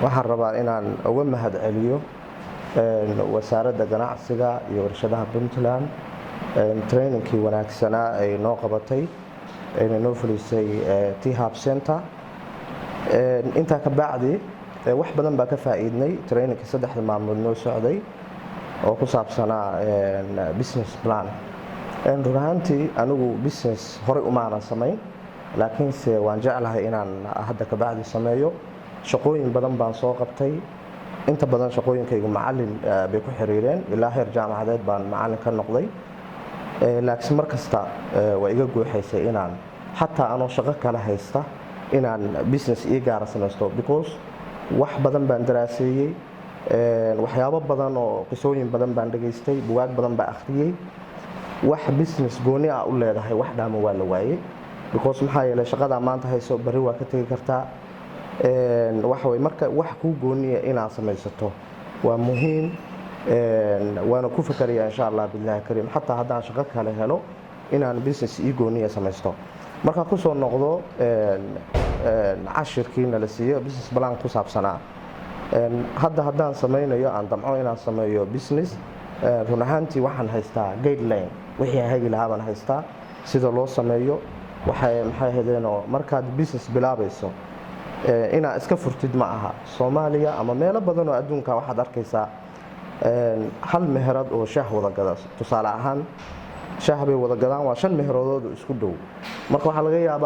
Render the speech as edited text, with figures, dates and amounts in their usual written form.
waxaan rabaa inaan uga mahadceliyo wasaaradda ganacsiga iyo warshadaha Puntland trainingkii wanaagsanaa ay noo qabatay ay noo fulisay T-Hub Center inta ka bacdi wax badan baa ka faa'iidnay trainingkii saddexda maalmood noo socday oo ku saabsanaa business plan run ahaantii anigu business hore uma aanan samayn laakiinse waan jeclahay inaan hadda ka bacdi sameeyo shaqooyin badan baan soo qabtay inta badan shaqooyinkaygu macallin bay ku xiriireen ilaa heer jaamacadeed baan macallin ka noqday laakiin markasta waa iga guuxaysay inaan xataa anoo shaqo kala haysta inaan business ii gaar samaysto because wax badan baan daraaseeyay waxyaabo badan oo qisooyin badan baan dhageystay buugaag badan baan akhriyay wax business gooni ah u leedahay wax dhaamo waa la waayay because maxaa yeelay shaqada maanta hayso bari waa ka tagi kartaa waxa way marka wax ku gooniya inaad samaysato waa muhiim waana ku fikirayaa insha Allah billahi kareem hatta haddaan shaqo kale helo inaan business ii gooniya samaysto marka ku soo noqdo cashirkiina la siiyo business plan ku saabsanaa haddaan samaynayo aan damco inaan sameeyo business run ahaantii waxaan haystaa guideline wixii hagi lahaa baan haystaa sida loo sameeyo maxay ahaydeenoo markaad business bilaabayso inaad iska furtid ma aha Soomaaliya ama meelo badan oo adduunka waxaad arkaysaa hal meherad oo shaah wada gada tusaale ahaan shaah bay wada gadaan waa 5 meherood oo isku dhow marka waxa laga yaabaa